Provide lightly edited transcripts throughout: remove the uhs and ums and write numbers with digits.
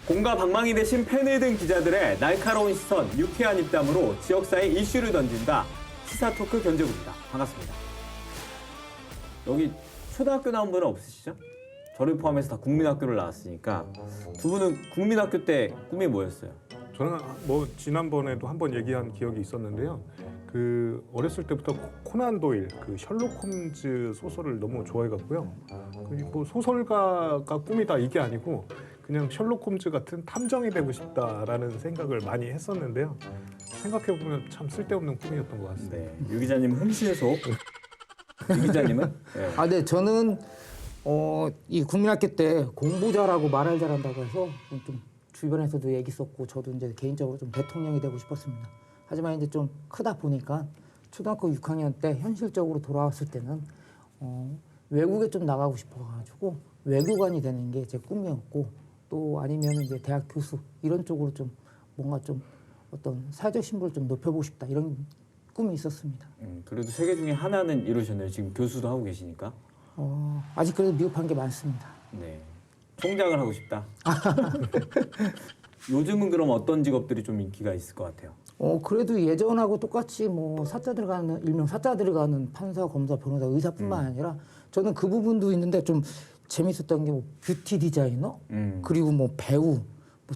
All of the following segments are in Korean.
공과 방망이 대신 펜을 든 기자들의 날카로운 시선, 유쾌한 입담으로 지역사회 이슈를 던진다. 시사 토크 견제부입니다. 반갑습니다. 여기 초등학교 나온 분은 없으시죠? 저를 포함해서 다 국민학교를 나왔으니까 두 분은 국민학교 때 꿈이 뭐였어요? 저는 지난번에도 한번 얘기한 기억이 있었는데요. 그 어렸을 때부터 코난 도일, 그 셜록 홈즈 소설을 너무 좋아해갖고요. 그리고 소설가가 꿈이다 이게 아니고 그냥 셜록 홈즈 같은 탐정이 되고 싶다라는 생각을 많이 했었는데요. 생각해보면 참 쓸데없는 꿈이었던 것 같습니다. 네, 유 기자님은 흥신소. 유 기자님은? 네. 네, 저는 이 국민학교 때 공부 잘하고 말을 잘한다고 해서 좀 주변에서도 얘기 썼고 저도 이제 개인적으로 좀 대통령이 되고 싶었습니다. 하지만 이제 좀 크다 보니까 초등학교 6학년 때 현실적으로 돌아왔을 때는 외국에 좀 나가고 싶어가지고 외교관이 되는 게 제 꿈이었고 또 아니면 이제 대학 교수 이런 쪽으로 좀 뭔가 좀 어떤 사회적 신분을 좀 높여보고 싶다 이런 꿈이 있었습니다. 그래도 세 개 중에 하나는 이루셨네요. 지금 교수도 하고 계시니까. 아직 그래도 미흡한 게 많습니다. 네. 총장을 하고 싶다. 요즘은 그럼 어떤 직업들이 좀 인기가 있을 것 같아요? 그래도 예전하고 똑같이 사자 들어가는 일명 사자 들어가는 판사, 검사, 변호사, 의사뿐만 아니라 저는 그 부분도 있는데 좀 재밌었던 게 뷰티 디자이너 그리고 배우,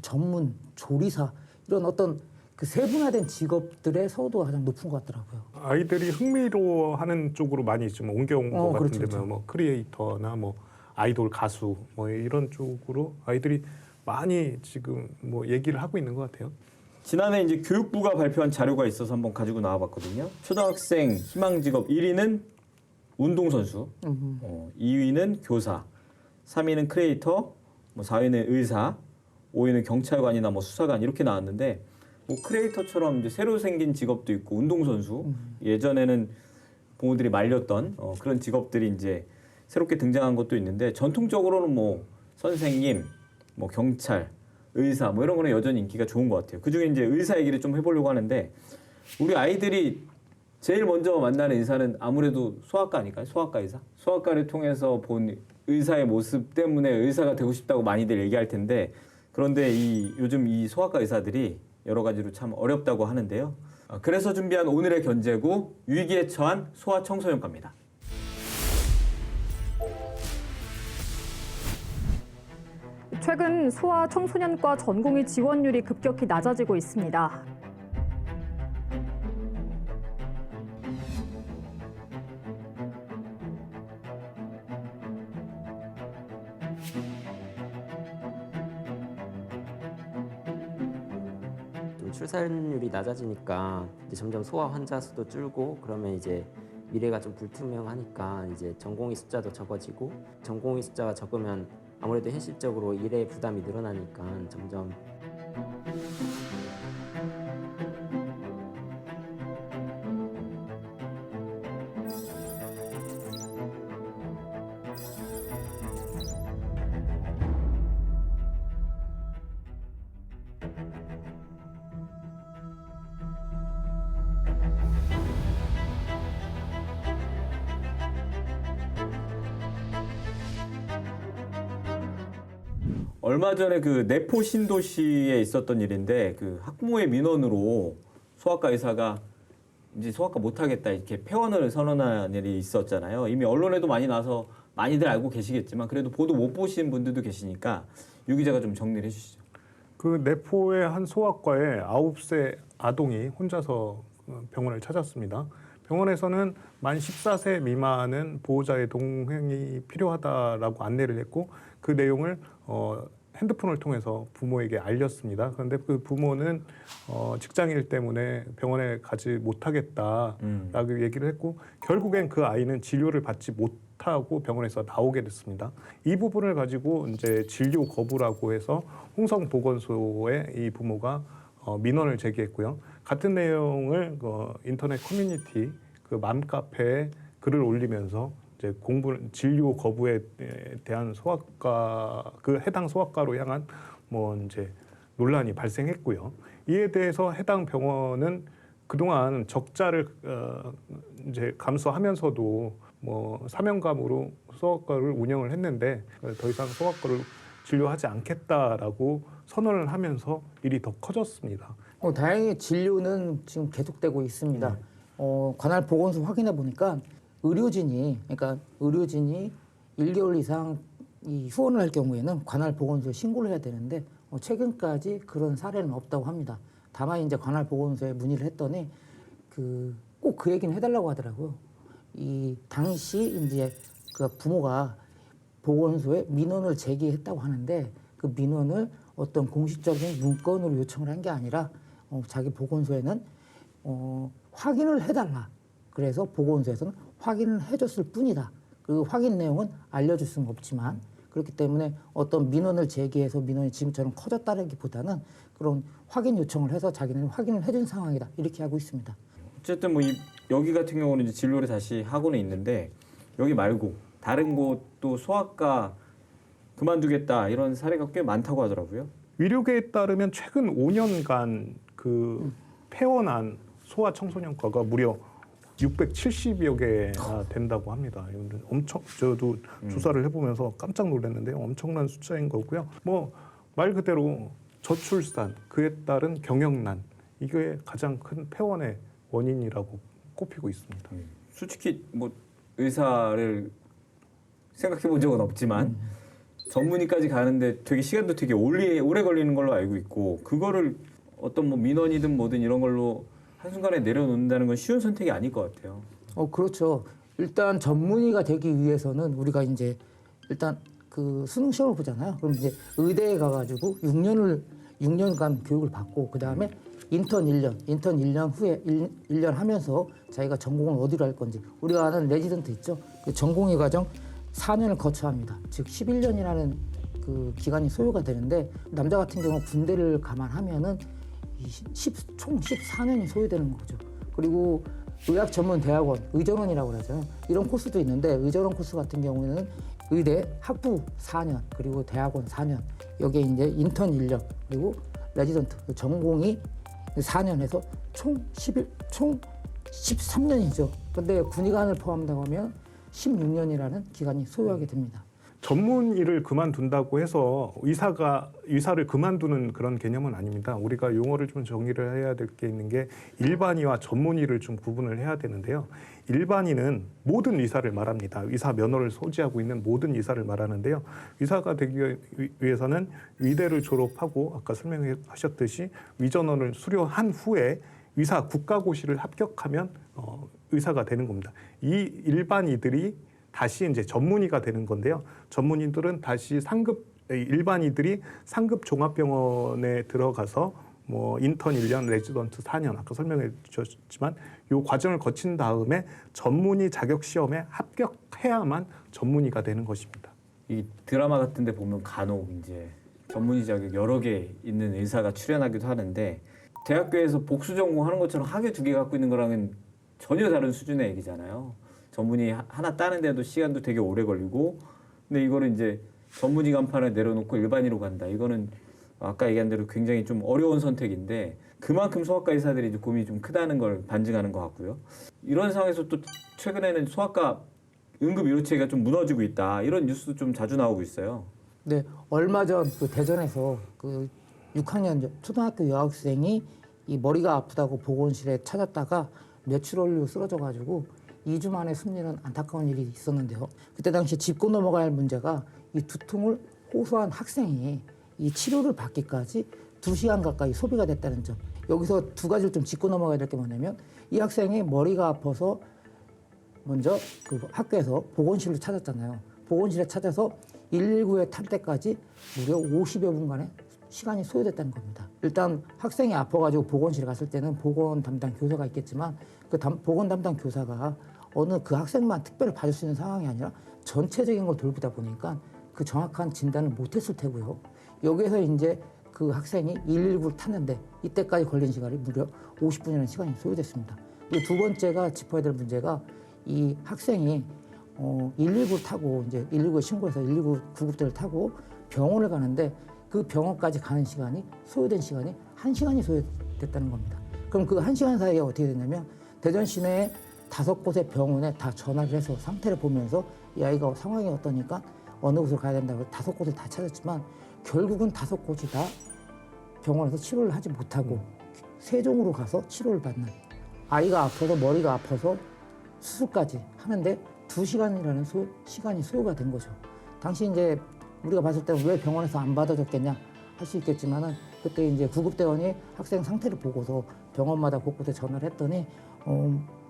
전문 조리사 이런 어떤 그 세분화된 직업들의 서우도가 가장 높은 것 같더라고요. 아이들이 흥미로워하는 쪽으로 많이 좀 옮겨온 것 그렇죠, 같은데 그렇죠. 크리에이터나 아이돌 가수 이런 쪽으로 아이들이 많이 지금 얘기를 하고 있는 것 같아요. 지난해 이제 교육부가 발표한 자료가 있어서 한번 가지고 나와봤거든요. 초등학생 희망 직업 1위는 운동선수, 2위는 교사, 3위는 크리에이터, 4위는 의사, 5위는 경찰관이나 수사관 이렇게 나왔는데 크리에이터처럼 이제 새로 생긴 직업도 있고 운동선수 예전에는 부모들이 말렸던 그런 직업들이 이제 새롭게 등장한 것도 있는데 전통적으로는 선생님, 경찰, 의사 이런 거는 여전히 인기가 좋은 것 같아요. 그중에 이제 의사 얘기를 좀 해보려고 하는데 우리 아이들이 제일 먼저 만나는 의사는 아무래도 소아과 아닐까요? 소아과 의사? 소아과를 통해서 본 의사의 모습 때문에 의사가 되고 싶다고 많이들 얘기할 텐데 그런데 요즘 이 소아과 의사들이 여러 가지로 참 어렵다고 하는데요. 그래서 준비한 오늘의 견제구 위기에 처한 소아청소년과입니다. 최근 소아 청소년과 전공의 지원율이 급격히 낮아지고 있습니다. 좀 출산율이 낮아지니까 이제 점점 소아 환자 수도 줄고 그러면 이제 미래가 좀 불투명하니까 이제 전공의 숫자도 적어지고 전공의 숫자가 적으면 아무래도 현실적으로 일의 부담이 늘어나니까 점점 얼마 전에 그 내포 신도시에 있었던 일인데 그 학부모의 민원으로 소아과 의사가 이제 소아과 못하겠다 이렇게 폐원을 선언한 일이 있었잖아요. 이미 언론에도 많이 나서 많이들 알고 계시겠지만 그래도 보도 못 보신 분들도 계시니까 유 기자가 좀 정리를 해주시죠. 그 내포의 한 소아과에 9세 아동이 혼자서 병원을 찾았습니다. 병원에서는 만 14세 미만은 보호자의 동행이 필요하다라고 안내를 했고 그 내용을 핸드폰을 통해서 부모에게 알렸습니다. 그런데 그 부모는 직장일 때문에 병원에 가지 못하겠다라고 얘기를 했고 결국엔 그 아이는 진료를 받지 못하고 병원에서 나오게 됐습니다. 이 부분을 가지고 이제 진료 거부라고 해서 홍성보건소에 이 부모가 민원을 제기했고요. 같은 내용을 인터넷 커뮤니티 그 맘카페에 글을 올리면서 이제 진료 거부에 대한 소아과 그 해당 소아과로 향한 이제 논란이 발생했고요. 이에 대해서 해당 병원은 그동안 적자를 이제 감수하면서도 사명감으로 소아과를 운영을 했는데 더 이상 소아과를 진료하지 않겠다라고 선언을 하면서 일이 더 커졌습니다. 다행히 진료는 지금 계속되고 있습니다. 관할 보건소 확인해 보니까 의료진이 1개월 이상 이 후원을 할 경우에는 관할 보건소에 신고를 해야 되는데 최근까지 그런 사례는 없다고 합니다. 다만 이제 관할 보건소에 문의를 했더니 꼭 그 얘기는 해달라고 하더라고요. 이 당시 이제 그 부모가 보건소에 민원을 제기했다고 하는데 그 민원을 어떤 공식적인 문건으로 요청을 한 게 아니라 자기 보건소에는 확인을 해달라. 그래서 보건소에서는 확인을 해줬을 뿐이다. 그 확인 내용은 알려줄 수는 없지만 그렇기 때문에 어떤 민원을 제기해서 민원이 지금처럼 커졌다기보다는 그런 확인 요청을 해서 자기는 확인을 해준 상황이다. 이렇게 하고 있습니다. 어쨌든 뭐 여기 같은 경우는 이제 진료를 다시 하고는 있는데 여기 말고 다른 곳도 소아과 그만두겠다 이런 사례가 꽤 많다고 하더라고요. 의료계에 따르면 최근 5년간 그 폐원한 소아 청소년과가 무려 670여 개나 된다고 합니다. 저도 조사를 해보면서 깜짝 놀랐는데요. 엄청난 숫자인 거고요. 뭐 말 그대로 저출산, 그에 따른 경영난 이게 가장 큰 폐원의 원인이라고 꼽히고 있습니다. 솔직히 뭐 의사를 생각해 본 적은 없지만 전문의까지 가는데 되게 시간도 되게 오래 걸리는 걸로 알고 있고 그거를 어떤 뭐 민원이든 뭐든 이런 걸로 한순간에 내려놓는다는 건 쉬운 선택이 아닐 것 같아요. 그렇죠. 일단 전문의가 되기 위해서는 우리가 이제 일단 그 수능 시험을 보잖아요. 그럼 이제 의대에 가가지고 6년간 교육을 받고 그 다음에 인턴 1년 후에 1년 하면서 자기가 전공을 어디로 할 건지 우리가 아는 레지던트 있죠. 그 전공의 과정 4년을 거쳐야 합니다. 즉 11년이라는 그 기간이 소요가 되는데 남자 같은 경우 군대를 감안하면은 총 14년이 소요되는 거죠. 그리고 의학전문대학원, 의전원이라고 그러잖아요. 이런 코스도 있는데 의전원 코스 같은 경우에는 의대 학부 4년 그리고 대학원 4년 여기에 이제 인턴 1년 그리고 레지던트 전공이 4년 해서 총 13년이죠. 그런데 군의관을 포함한다고 하면 16년이라는 기간이 소요하게 됩니다. 전문의를 그만둔다고 해서 의사를 그만두는 그런 개념은 아닙니다. 우리가 용어를 좀 정의를 해야 될 게 있는 게 일반의와 전문의를 좀 구분을 해야 되는데요. 일반의는 모든 의사를 말합니다. 의사 면허를 소지하고 있는 모든 의사를 말하는데요. 의사가 되기 위해서는 의대를 졸업하고 아까 설명하셨듯이 의전원을 수료한 후에 의사 국가고시를 합격하면 의사가 되는 겁니다. 이 일반의들이 다시 이제 전문의가 되는 건데요. 전문의들은 다시 일반의들이 상급 종합병원에 들어가서 뭐 인턴 1년, 레지던트 4년 아까 설명해 주셨지만 이 과정을 거친 다음에 전문의 자격 시험에 합격해야만 전문의가 되는 것입니다. 이 드라마 같은 데 보면 간혹 이제 전문의 자격 여러 개 있는 의사가 출연하기도 하는데 대학교에서 복수 전공하는 것처럼 학위 2개 갖고 있는 거랑은 전혀 다른 수준의 얘기잖아요. 전문의 하나 따는데도 시간도 되게 오래 걸리고 근데 이거를 이제 전문의 간판을 내려놓고 일반의로 간다. 이거는 아까 얘기한 대로 굉장히 좀 어려운 선택인데 그만큼 소아과 의사들이 이제 고민이 좀 크다는 걸 반증하는 것 같고요. 이런 상황에서 또 최근에는 소아과 응급 의료체계가 좀 무너지고 있다. 이런 뉴스도 좀 자주 나오고 있어요. 네, 얼마 전 그 대전에서 그 6학년 초등학교 여학생이 이 머리가 아프다고 보건실에 찾았다가 뇌출혈로 쓰러져가지고 2주 만에 숨지는 안타까운 일이 있었는데요. 그때 당시 짚고 넘어가야 할 문제가 이 두통을 호소한 학생이 이 치료를 받기까지 2시간 가까이 소비가 됐다는 점. 여기서 두 가지를 좀 짚고 넘어가야 될 게 뭐냐면 이 학생이 머리가 아파서 먼저 그 학교에서 보건실로 찾았잖아요. 보건실에 찾아서 119에 탈 때까지 무려 50여 분간의 시간이 소요됐다는 겁니다. 일단 학생이 아파가지고 보건실에 갔을 때는 보건 담당 교사가 있겠지만 그 보건 담당 교사가 어느 그 학생만 특별히 봐줄 수 있는 상황이 아니라 전체적인 걸 돌보다 보니까 그 정확한 진단을 못했을 테고요. 여기에서 이제 그 학생이 119를 탔는데 이때까지 걸린 시간이 무려 50분이라는 시간이 소요됐습니다. 그리고 두 번째가 짚어야 될 문제가 이 학생이 119를 타고 이제 119에 신고해서 119 구급대를 타고 병원을 가는데 그 병원까지 가는 시간이 소요된 시간이 1시간이 소요됐다는 겁니다. 그럼 그 1시간 사이에 어떻게 됐냐면 대전 시내에 5곳의 병원에 다 전화를 해서 상태를 보면서 이 아이가 상황이 어떠니까 어느 곳으로 가야 된다고 5곳을 다 찾았지만 결국은 5곳이 다 병원에서 치료를 하지 못하고 세종으로 가서 치료를 받는, 아이가 아파서 머리가 아파서 수술까지 하는데 2시간이라는 시간이 소요가 된 거죠. 당시 이제 우리가 봤을 때는 왜 병원에서 안 받아줬겠냐 할 수 있겠지만은, 그때 이제 구급대원이 학생 상태를 보고서 병원마다 곳곳에 전화를 했더니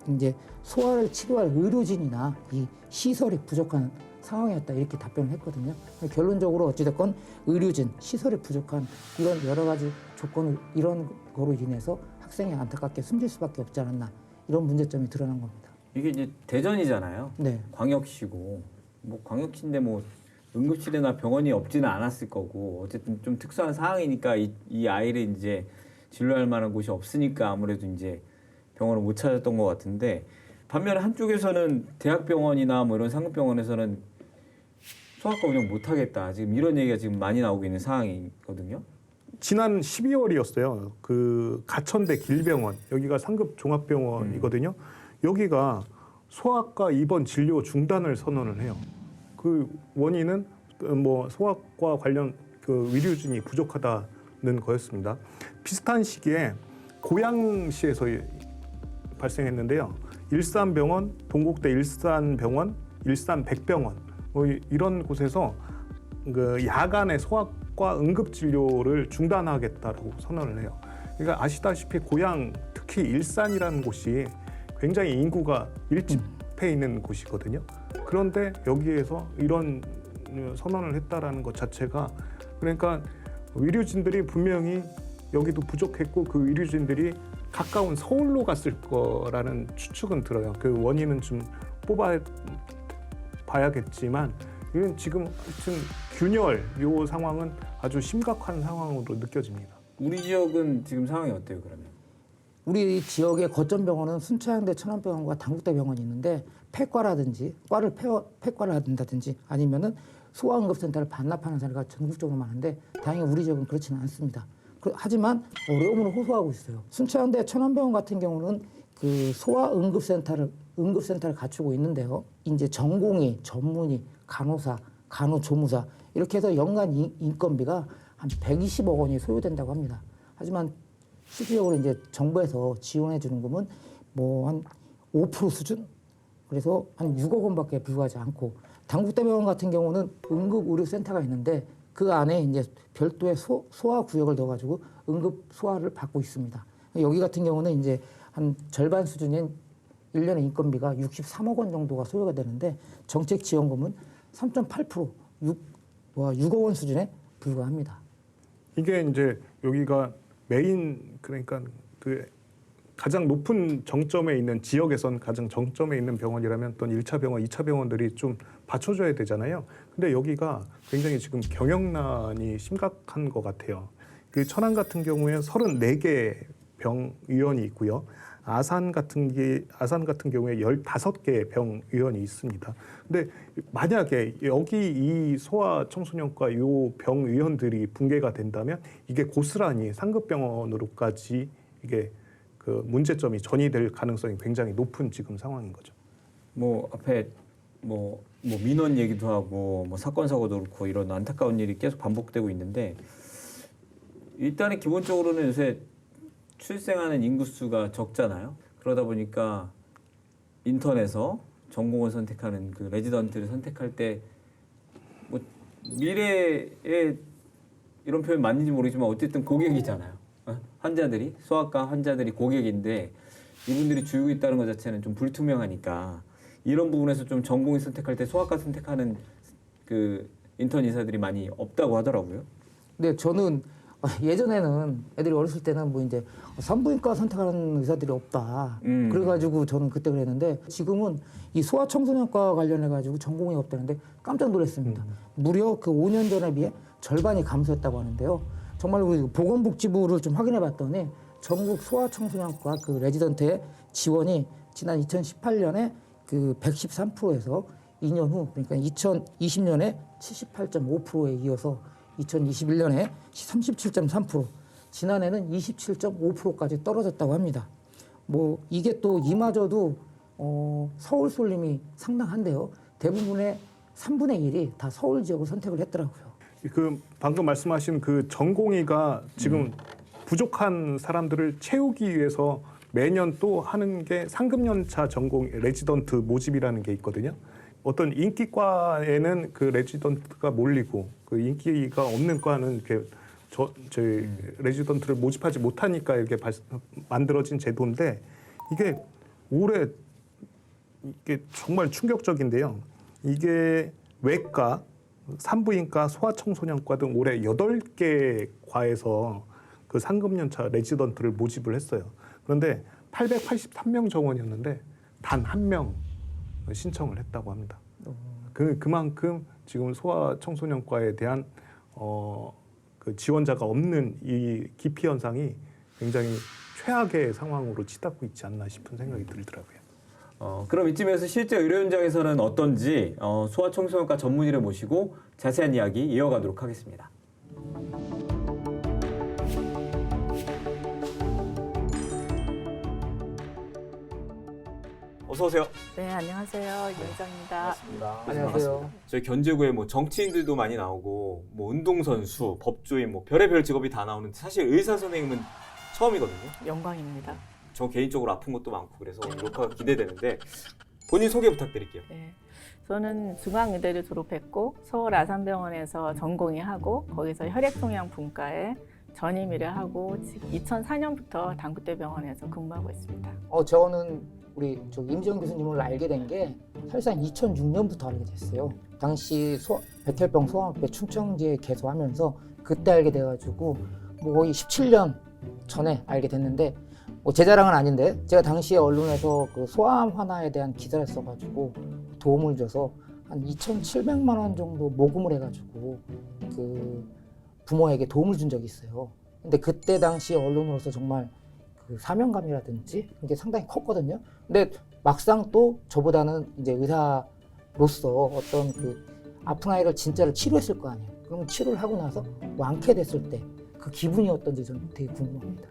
이제 소아를 치료할 의료진이나 이 시설이 부족한 상황이었다, 이렇게 답변을 했거든요. 결론적으로 어찌됐건 의료진, 시설이 부족한 이런 여러 가지 조건, 이런 거로 인해서 학생이 안타깝게 숨질 수밖에 없지 않았나, 이런 문제점이 드러난 겁니다. 이게 이제 대전이잖아요. 네. 광역시고 뭐 광역시인데 뭐 응급실이나 병원이 없지는 않았을 거고, 어쨌든 좀 특수한 상황이니까 이 아이를 이제 진료할 만한 곳이 없으니까 아무래도 이제 병원을 못 찾았던 것 같은데, 반면에 한쪽에서는 대학병원이나 뭐 이런 상급병원에서는 소아과 운영 못 하겠다, 지금 이런 얘기가 지금 많이 나오고 있는 상황이거든요. 지난 12월이었어요. 그 가천대 길병원, 여기가 상급 종합병원이거든요. 여기가 소아과 입원 진료 중단을 선언을 해요. 그 원인은 뭐 소아과 관련 그 의료진이 부족하다는 거였습니다. 비슷한 시기에 고양시에서 발생했는데요. 일산병원, 동국대 일산병원, 일산백병원 뭐 이런 곳에서 그 야간에 소아과 응급 진료를 중단하겠다라고 선언을 해요. 그러니까 아시다시피 고양, 특히 일산이라는 곳이 굉장히 인구가 밀집해 있는 곳이거든요. 그런데 여기에서 이런 선언을 했다라는 것 자체가, 그러니까 의료진들이 분명히 여기도 부족했고 그 의료진들이 가까운 서울로 갔을 거라는 추측은 들어요. 그 원인은 좀 뽑아봐야겠지만, 이건 지금 하여튼 균열, 이 상황은 아주 심각한 상황으로 느껴집니다. 우리 지역은 지금 상황이 어때요, 그러면? 우리 지역의 거점병원은 순천향대 천안병원과 당국대 병원이 있는데, 폐과라든지 폐과를 한다든지 아니면은 소아응급센터를 반납하는 사례가 전국적으로 많은데, 다행히 우리 지역은 그렇지는 않습니다. 하지만 어려움을 호소하고 있어요. 순천향대 천안병원 같은 경우는 그 소아응급센터를 갖추고 있는데요. 이제 전공의, 전문의, 간호사, 간호조무사 이렇게 해서 연간 인건비가 한 120억 원이 소요된다고 합니다. 하지만 실질적으로 이제 정부에서 지원해 주는 금은 뭐 한 5% 수준? 그래서 한 6억 원밖에 불과하지 않고, 당국대병원 같은 경우는 응급의료센터가 있는데 그 안에 이제 별도의 소아 구역을 넣어가지고 응급 소아를 받고 있습니다. 여기 같은 경우는 이제 한 절반 수준인 1년의 인건비가 63억 원 정도가 소요가 되는데, 정책 지원금은 3.8%, 6억 원 수준에 불과합니다. 이게 이제 여기가 메인, 그러니까 그 가장 높은 정점에 있는 지역에선 가장 정점에 있는 병원이라면 또 1차 병원, 2차 병원들이 좀 받쳐줘야 되잖아요. 근데 여기가 굉장히 지금 경영난이 심각한 것 같아요. 그 천안 같은 경우에 34개 병의원이 있고요. 아산 같은 경우에 15개 병의원이 있습니다. 근데 만약에 여기 이 소아청소년과 요 병의원들이 붕괴가 된다면 이게 고스란히 상급병원으로까지 이게 그 문제점이 전이될 가능성이 굉장히 높은 지금 상황인 거죠. 뭐 앞에 뭐 민원 얘기도 하고 뭐 사건 사고도 그렇고 이런 안타까운 일이 계속 반복되고 있는데, 일단은 기본적으로는 요새 출생하는 인구수가 적잖아요. 그러다 보니까 인턴에서 전공을 선택하는 그 레지던트를 선택할 때 뭐 미래에 이런 표현 맞는지 모르지만 어쨌든 고객이잖아요. 환자들이, 소아과 환자들이 고객인데 이분들이 줄고 있다는 것 자체는 좀 불투명하니까, 이런 부분에서 좀 전공을 선택할 때 소아과 선택하는 그 인턴 의사들이 많이 없다고 하더라고요. 근데 저는 예전에는 애들이 어렸을 때는 뭐 이제 산부인과 선택하는 의사들이 없다. 그래가지고 저는 그때 그랬는데, 지금은 이 소아청소년과 관련해가지고 전공이 없다는데 깜짝 놀랐습니다. 무려 그 5년 전에 비해 절반이 감소했다고 하는데요. 정말 우리 보건복지부를 좀 확인해 봤더니 전국 소아청소년과 그 레지던트의 지원이 지난 2018년에 그 113%에서 2년 후, 그러니까 2020년에 78.5%에 이어서 2021년에 37.3%, 지난해는 27.5%까지 떨어졌다고 합니다. 뭐 이게 또 이마저도 서울 쏠림이 상당한데요. 대부분의 3분의 1이 다 서울 지역을 선택을 했더라고요. 그 방금 말씀하신 그 전공의가 지금 부족한 사람들을 채우기 위해서 매년 또 하는 게 상급연차 전공 레지던트 모집이라는 게 있거든요. 어떤 인기과에는 그 레지던트가 몰리고 그 인기가 없는 과는 이렇게 저희 레지던트를 모집하지 못하니까 이렇게 만들어진 제도인데 이게 올해 이게 정말 충격적인데요. 이게 외과, 산부인과, 소아청소년과 등 올해 8개 과에서 그 상급연차 레지던트를 모집을 했어요. 그런데 883명 정원이었는데 단 1명 신청을 했다고 합니다. 그만큼 지금 소아청소년과에 대한 그 지원자가 없는 이 기피 현상이 굉장히 최악의 상황으로 치닫고 있지 않나 싶은 생각이 들더라고요. 그럼 이쯤에서 실제 의료 현장에서는 어떤지 소아청소년과 전문의를 모시고 자세한 이야기 이어가도록 하겠습니다. 어서 오세요. 네, 안녕하세요. 유은정입니다. 안녕하세요. 저희 견제구에 뭐 정치인들도 많이 나오고 뭐 운동선수, 법조인, 뭐 별의별 직업이 다 나오는데 사실 의사 선생님은 처음이거든요. 영광입니다. 저 개인적으로 아픈 것도 많고 그래서 오늘 녹화가 기대되는데 본인 소개 부탁드릴게요. 네, 저는 중앙의대를 졸업했고 서울 아산병원에서 전공의하고 거기서 혈액종양분과에 전임의를 하고 2004년부터 당구대병원에서 근무하고 있습니다. 저는 우리 임지영 교수님을 알게 된 게 사실상 2006년부터 알게 됐어요. 당시 백혈병 소아암에 충청지에 개소하면서 그때 알게 돼가지고 뭐 거의 17년 전에 알게 됐는데 제 자랑은 아닌데 제가 당시에 언론에서 그 소아암 환아에 대한 기사를 써가지고 도움을 줘서 한 2,700만 원 정도 모금을 해가지고 그 부모에게 도움을 준 적이 있어요. 근데 그때 당시 언론으로서 정말 그 사명감이라든지 이게 상당히 컸거든요. 근데 막상 또 저보다는 이제 의사로서 어떤 그 아픈 아이를 진짜로 치료했을 거 아니에요. 그럼 치료를 하고 나서 완쾌됐을 때 그 기분이 어떤지 저는 되게 궁금합니다.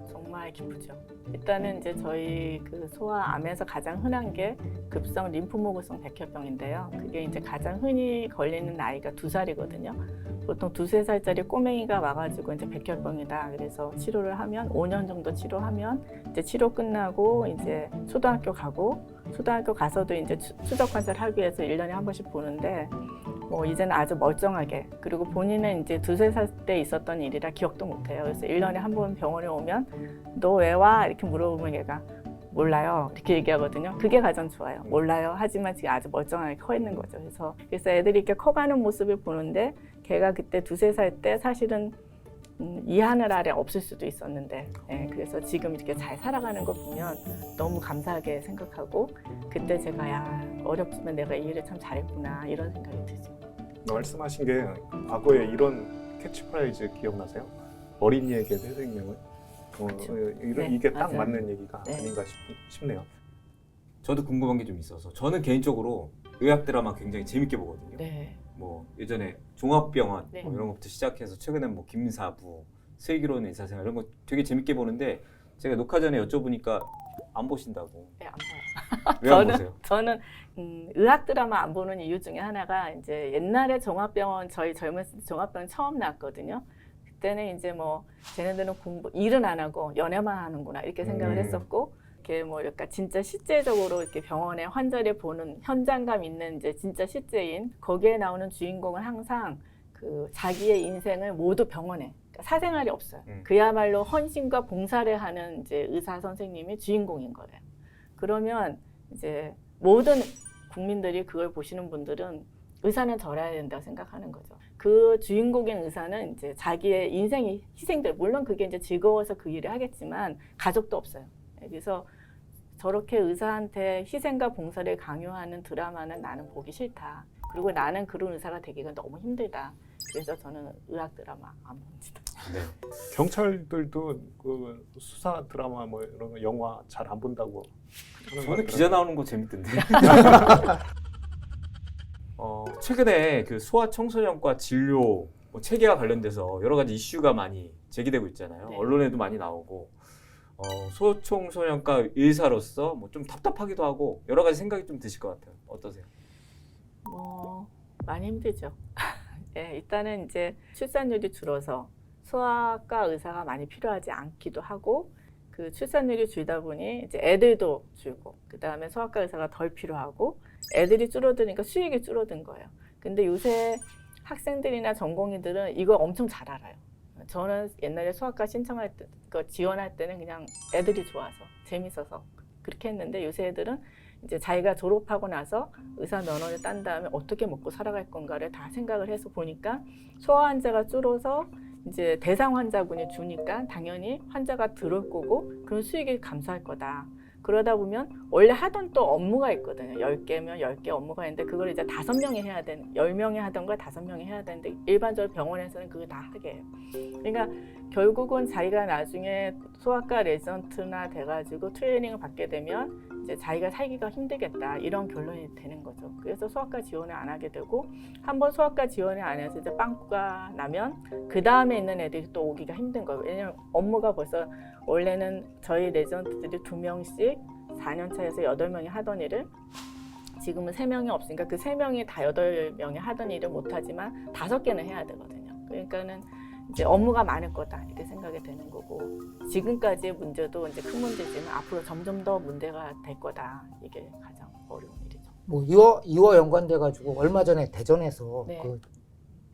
정말 기쁘죠. 일단은 이제 저희 그 소아암에서 가장 흔한 게 급성 림프모구성 백혈병인데요. 그게 이제 가장 흔히 걸리는 나이가 2살이거든요. 보통 2, 3살짜리 꼬맹이가 와가지고 이제 백혈병이다. 그래서 치료를 하면 5년 정도 치료하면 이제 치료 끝나고 이제 초등학교 가고 초등학교 가서도 이제 추적 관찰 하기 위해서 1년에 한 번씩 보는데 뭐 이제는 아주 멀쩡하게 그리고 본인은 이제 2, 3살 때 있었던 일이라 기억도 못해요. 그래서 1년에 한 번 병원에 오면 너 왜 와? 이렇게 물어보면 얘가 몰라요. 이렇게 얘기하거든요. 그게 가장 좋아요. 몰라요. 하지만 지금 아주 멀쩡하게 커 있는 거죠. 그래서 애들이 이렇게 커가는 모습을 보는데 걔가 그때 2, 3살 때 사실은 이 하늘 아래 없을 수도 있었는데 그래서 지금 이렇게 잘 살아가는 거 보면 너무 감사하게 생각하고 그때 제가 야 어렵지만 내가 이 일을 참 잘했구나 이런 생각이 들죠. 말씀하신 게 과거에 이런 캐치프라이즈 기억나세요? 어린이에게 새 생명을? 네, 이게 딱 맞아요. 맞는 얘기가 네. 아닌가 싶네요. 저도 궁금한 게 좀 있어서 저는 개인적으로 의학 드라마 굉장히 재밌게 보거든요. 네. 뭐 예전에 종합병원 네. 뭐 이런 것부터 시작해서 최근에 뭐 김사부, 슬기로운 의사생활 이런 거 되게 재밌게 보는데 제가 녹화 전에 여쭤보니까 안 보신다고. 네, 안 봐요. 왜 안 보세요? 저는 의학 드라마 안 보는 이유 중에 하나가 이제 옛날에 종합병원 저희 젊었을 때 종합병원 처음 나왔거든요. 그때는 이제 뭐 쟤네들은 일은 안 하고 연애만 하는구나 이렇게 생각을 했었고 이렇게 뭐 약간 진짜 실제적으로 이렇게 병원에 환자를 보는 현장감 있는 이제 진짜 실제인 거기에 나오는 주인공은 항상 그 자기의 인생을 모두 병원에 그러니까 사생활이 없어요. 그야말로 헌신과 봉사를 하는 이제 의사 선생님이 주인공인 거예요. 그러면 이제 모든 국민들이 그걸 보시는 분들은 의사는 저래야 된다고 생각하는 거죠. 그 주인공인 의사는 이제 자기의 인생이 희생돼 물론 그게 이제 즐거워서 그 일을 하겠지만 가족도 없어요. 그래서 저렇게 의사한테 희생과 봉사를 강요하는 드라마는 나는 보기 싫다. 그리고 나는 그런 의사가 되기가 너무 힘들다. 그래서 저는 의학 드라마 안 봅니다. 네. 경찰들도 그 수사 드라마 뭐 이런 거 영화 잘 안 본다고. 저는 기자 나오는 거 재밌던데. 최근에 그 소아청소년과 진료 뭐 체계와 관련돼서 여러 가지 이슈가 많이 제기되고 있잖아요. 네. 언론에도 많이 나오고 소청소년과 의사로서 뭐 좀 답답하기도 하고 여러 가지 생각이 좀 드실 것 같아요. 어떠세요? 뭐 많이 힘들죠. 네, 일단은 이제 출산율이 줄어서 소아과 의사가 많이 필요하지 않기도 하고 그 출산율이 줄다 보니 이제 애들도 줄고 그 다음에 소아과 의사가 덜 필요하고 애들이 줄어드니까 수익이 줄어든 거예요. 근데 요새 학생들이나 전공의들은 이거 엄청 잘 알아요. 저는 옛날에 소아과 신청할 때, 지원할 때는 그냥 애들이 좋아서 재밌어서 그렇게 했는데 요새 애들은 이제 자기가 졸업하고 나서 의사 면허를 딴 다음에 어떻게 먹고 살아갈 건가를 다 생각을 해서 보니까 소아 환자가 줄어서 이제 대상 환자군이 주니까 당연히 환자가 들어올 거고 그런 수익이 감소할 거다. 그러다 보면 원래 하던 또 업무가 있거든요. 10개면 10개 업무가 있는데 그걸 이제 5명이 해야 되는, 10명이 하던 걸 5명이 해야 되는데 일반적으로 병원에서는 그거 다 하게 해요. 그러니까 결국은 자기가 나중에 소아과 레지던트나 돼가지고 트레이닝을 받게 되면 이제 자기가 살기가 힘들겠다 이런 결론이 되는 거죠. 그래서 소아과 지원을 안 하게 되고 한번 소아과 지원을 안 해서 이제 빵꾸가 나면 그 다음에 있는 애들이 또 오기가 힘든 거예요. 왜냐면 업무가 벌써 원래는 저희 레지던트들이 2명씩 4년 차에서 8명이 하던 일을 지금은 3명이 없으니까 그 3명이 다 8명이 하던 일을 못하지만 5개는 해야 되거든요. 그러니까는 이제 업무가 많을 거다 이렇게 생각이 되는 거고 지금까지의 문제도 이제 큰 문제지만 앞으로 점점 더 문제가 될 거다 이게 가장 어려운 일이죠. 뭐 이와 연관돼 가지고 얼마 전에 대전에서 네. 그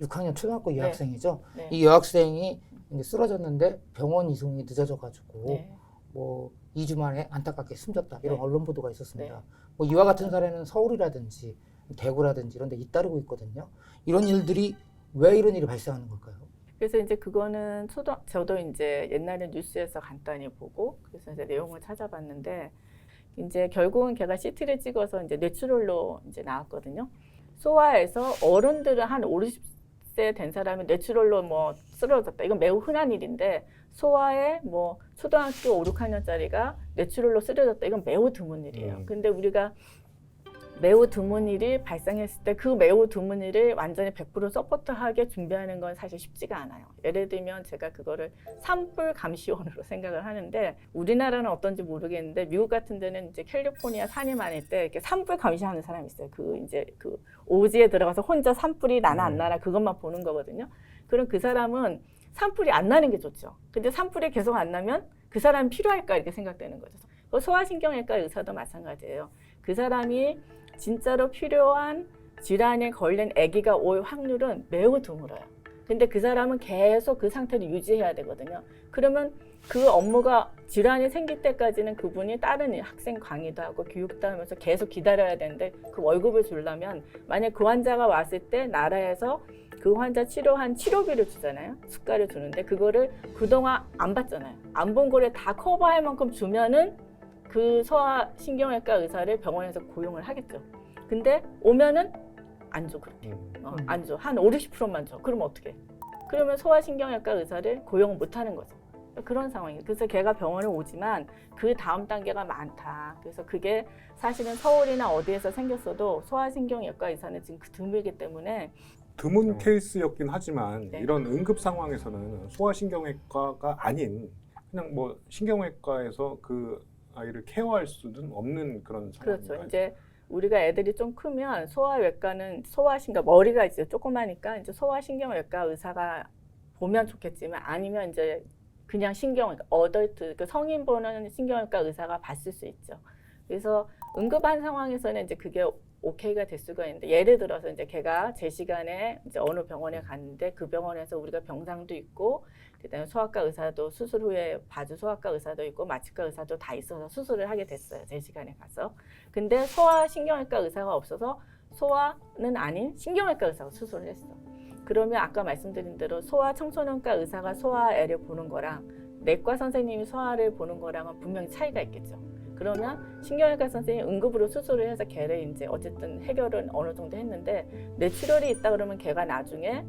6학년 초등학교 여학생이죠. 네. 이 여학생이 이제 쓰러졌는데 병원 이송이 늦어져 가지고 네. 뭐 2주 만에 안타깝게 숨졌다 이런 네. 언론 보도가 있었습니다. 네. 뭐 이와 같은 사례는 서울이라든지 대구라든지 이런 데 잇따르고 있거든요. 이런 일들이 왜 이런 일이 발생하는 걸까요? 그래서 이제 그거는 저도 이제 옛날에 뉴스에서 간단히 보고 그래서 이제 내용을 찾아봤는데 이제 결국은 걔가 CT를 찍어서 이제 뇌출혈로 이제 나왔거든요. 소아에서 어른들은 한 50세 된 사람이 뇌출혈로 뭐 쓰러졌다. 이건 매우 흔한 일인데 소아에 뭐 초등학교 5, 6학년짜리가 뇌출혈로 쓰러졌다. 이건 매우 드문 일이에요. 근데 우리가 매우 드문 일이 발생했을 때 그 매우 드문 일을 완전히 100% 서포트하게 준비하는 건 사실 쉽지가 않아요. 예를 들면 제가 그거를 산불 감시원으로 생각을 하는데 우리나라는 어떤지 모르겠는데 미국 같은 데는 이제 캘리포니아 산이 많을 때 이렇게 산불 감시하는 사람이 있어요. 그 이제 그 오지에 들어가서 혼자 산불이 나나 안 나나 그것만 보는 거거든요. 그럼 그 사람은 산불이 안 나는 게 좋죠. 근데 산불이 계속 안 나면 그 사람이 필요할까 이렇게 생각되는 거죠. 소아신경외과 의사도 마찬가지예요. 그 사람이 진짜로 필요한 질환에 걸린 아기가 올 확률은 매우 드물어요. 근데 그 사람은 계속 그 상태를 유지해야 되거든요. 그러면 그 업무가 질환이 생길 때까지는 그분이 다른 학생 강의도 하고 교육도 하면서 계속 기다려야 되는데 그 월급을 주려면 만약 그 환자가 왔을 때 나라에서 그 환자 치료한 치료비를 주잖아요. 수가를 주는데 그거를 그동안 안 받잖아요. 안 본 거를 다 커버할 만큼 주면은 그 소아신경외과 의사를 병원에서 고용을 하겠죠. 근데 오면은 안 줘, 그렇게. 안 줘. 한 50~60%만 줘. 그러면 어떻게? 그러면 소아신경외과 의사를 고용을 못 하는 거죠. 그런 상황이에요. 그래서 걔가 병원에 오지만 그 다음 단계가 많다. 그래서 그게 사실은 서울이나 어디에서 생겼어도 소아신경외과 의사는 지금 드물기 때문에 드문 케이스였긴 하지만 네. 이런 응급 상황에서는 소아신경외과가 아닌 그냥 뭐 신경외과에서 그 아이를 케어할 수는 없는 그런 상황인가요? 그렇죠. 이제 우리가 애들이 좀 크면 소아외과는 소아신경 머리가 이제 조그마니까 이제 소아신경외과 의사가 보면 좋겠지만 아니면 이제 그냥 신경외과 어덜트 그 성인 보는 신경외과 의사가 봤을 수 있죠. 그래서 응급한 상황에서는 이제 그게 오케이가 될 수가 있는데 예를 들어서 이제 걔가 제 시간에 이제 어느 병원에 갔는데 그 병원에서 우리가 병상도 있고 그다음에 소아과 의사도 수술 후에 봐줄 소아과 의사도 있고 마취과 의사도 다 있어서 수술을 하게 됐어요. 제 시간에 가서. 근데 소아신경외과 의사가 없어서 소아는 아닌 신경외과 의사가 수술을 했어. 그러면 아까 말씀드린 대로 소아청소년과 의사가 소아 애를 보는 거랑 내과 선생님이 소아를 보는 거랑은 분명히 차이가 있겠죠. 그러면 신경외과 선생님이 응급으로 수술을 해서 걔를 이제 어쨌든 해결은 어느 정도 했는데 뇌출혈이 있다 그러면 걔가 나중에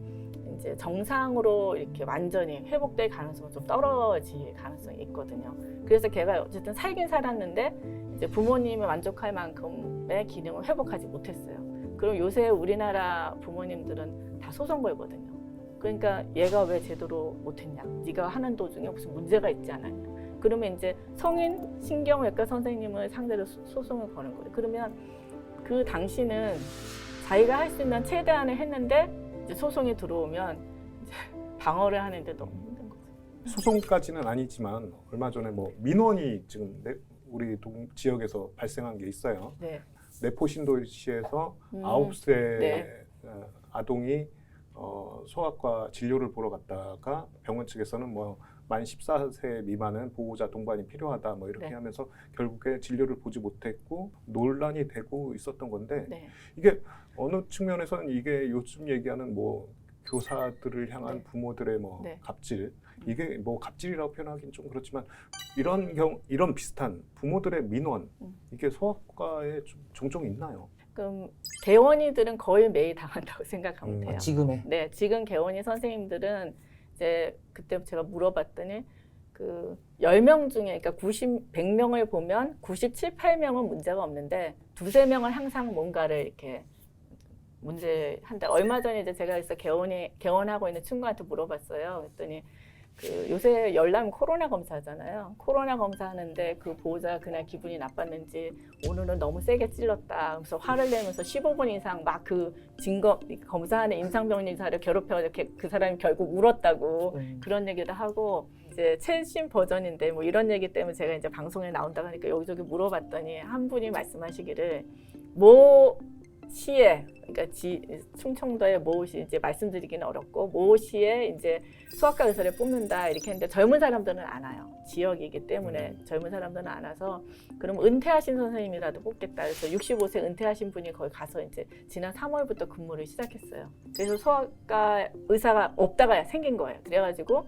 이제 정상으로 이렇게 완전히 회복될 가능성은 좀 떨어질 가능성이 있거든요. 그래서 걔가 어쨌든 살긴 살았는데 이제 부모님이 만족할 만큼의 기능을 회복하지 못했어요. 그럼 요새 우리나라 부모님들은 다 소송 걸거든요. 그러니까 얘가 왜 제대로 못했냐? 네가 하는 도중에 무슨 문제가 있지 않았냐? 그러면 이제 성인 신경외과 선생님을 상대로 소송을 거는 거예요. 그러면 그 당시는 자기가 할 수 있는 최대한을 했는데 이제 소송이 들어오면 이제 방어를 하는데 너무 힘든 거죠. 소송까지는 아니지만 얼마 전에 뭐 민원이 지금 우리 지역에서 발생한 게 있어요. 네. 내포신도시에서 9세 네. 아동이 소아과 진료를 보러 갔다가 병원 측에서는 뭐 만 14세 미만은 보호자 동반이 필요하다 뭐 이렇게 네. 하면서 결국에 진료를 보지 못했고 논란이 되고 있었던 건데 네. 이게 어느 측면에서는 이게 요즘 얘기하는 뭐 교사들을 향한 네. 부모들의 뭐 네. 갑질, 이게 뭐 갑질이라고 표현하기는 좀 그렇지만 이런 비슷한 부모들의 민원, 이게 소아과에 좀 종종 있나요? 그럼 개원이들은 거의 매일 당한다고 생각하면 돼요. 지금의 네, 지금 개원이 선생님들은 이제 그때 제가 물어봤더니 그 10명 중에 그러니까 100명을 보면 97, 8명은 문제가 없는데 2-3명은 항상 뭔가를 이렇게 문제한다. 얼마 전에 이제 제가 그래서 개원하고 있는 친구한테 물어봤어요. 그랬더니 그 요새 열나면 코로나 검사하잖아요. 코로나 검사하는데 그 보호자 그날 기분이 나빴는지 오늘은 너무 세게 찔렀다. 그래서 화를 내면서 15분 이상 막 그 증거 검사하는 임상병리사를 괴롭혀가지고 그 사람이 결국 울었다고 그런 얘기를 하고 이제 최신 버전인데 뭐 이런 얘기 때문에 제가 이제 방송에 나온다고 하니까 여기저기 물어봤더니 한 분이 말씀하시기를 모 시에 그러니까 충청도의 모시 이제 말씀드리기는 어렵고 모시에 이제 소아과 의사를 뽑는다 이렇게 했는데 젊은 사람들은 안 와요. 지역이기 때문에 젊은 사람들은 안 와서 그럼 은퇴하신 선생님이라도 뽑겠다. 그래서 65세 은퇴하신 분이 거기 가서 이제 지난 3월부터 근무를 시작했어요. 그래서 소아과 의사가 없다가 생긴 거예요. 그래가지고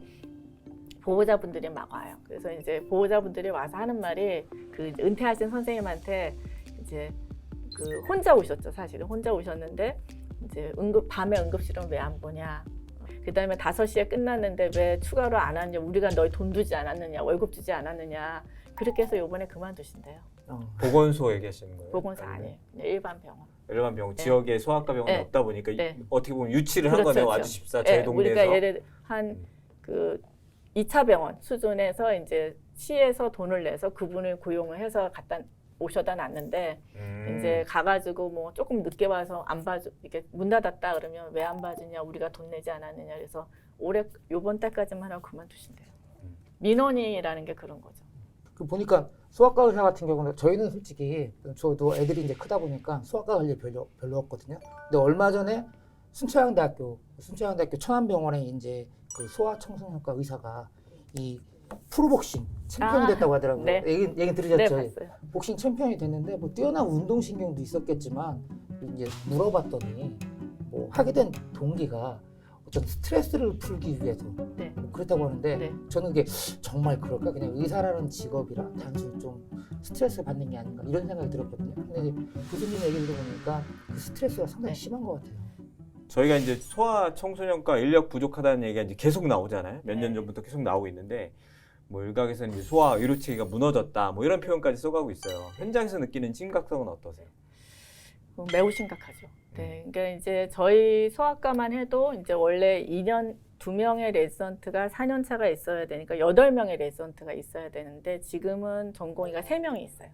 보호자분들이 막 와요. 그래서 이제 보호자분들이 와서 하는 말이 그 은퇴하신 선생님한테 이제 그 혼자 오셨죠. 사실은 혼자 오셨는데 이제 밤에 응급실은 왜 안 보냐. 그다음에 5시에 끝났는데 왜 추가로 안 왔냐. 우리가 너희 돈 주지 않았느냐. 월급 주지 않았느냐. 그렇게 해서 이번에 그만두신대요. 보건소 얘기하시는 거예요? 보건소 아니에요. 그냥 일반 병원. 일반 병원 네. 지역에 소아과 병원이 네. 없다 보니까 네. 어떻게 보면 유치를 한 그렇죠, 거네요. 그렇죠. 와주십사 저희 동네에서. 우리가 예를 한 그 2차 병원 수준에서 이제 시에서 돈을 내서 그분을 고용을 해서 갖다 오셔다 놨는데 이제 가가지고 뭐 조금 늦게 와서 안 봐줘 이렇게 문 닫았다 그러면 왜 안 봐주냐 우리가 돈 내지 않았느냐 그래서 요번 달까지만 하고 그만두신대요. 민원이라는 게 그런 거죠. 그 보니까 소아과 의사 같은 경우는 저희는 솔직히 저도 애들이 이제 크다 보니까 소아과 관리 별로 없거든요. 근데 얼마 전에 순천향대학교 천안병원에 이제 그 소아청소년과 의사가 이 프로복싱 챔피언이 됐다고 하더라고요. 네. 얘기 네, 들으셨죠? 봤어요. 복싱 챔피언이 됐는데 뭐 뛰어난 운동신경도 있었겠지만 이제 물어봤더니 뭐 하게 된 동기가 어떤 스트레스를 풀기 위해서 네. 뭐 그랬다고 하는데 네. 저는 이게 정말 그럴까? 그냥 의사라는 직업이라 단순히 좀 스트레스 받는 게 아닌가 이런 생각이 들었거든요. 근데 이제 교수님 얘기를 들어보니까 그 스트레스가 상당히 네. 심한 것 같아요. 저희가 이제 소아 청소년과 인력 부족하다는 얘기가 이제 계속 나오잖아요. 몇 년 네. 전부터 계속 나오고 있는데 뭐 일각에서는 이제 소아 의료 체계가 무너졌다 뭐 이런 표현까지 써가고 있어요. 현장에서 느끼는 심각성은 어떠세요? 매우 심각하죠. 네, 그러니까 이제 저희 소아과만 해도 이제 원래 2명의 레지던트가 4년 차가 있어야 되니까 8명의 레지던트가 있어야 되는데 지금은 전공의가 3명이 있어요.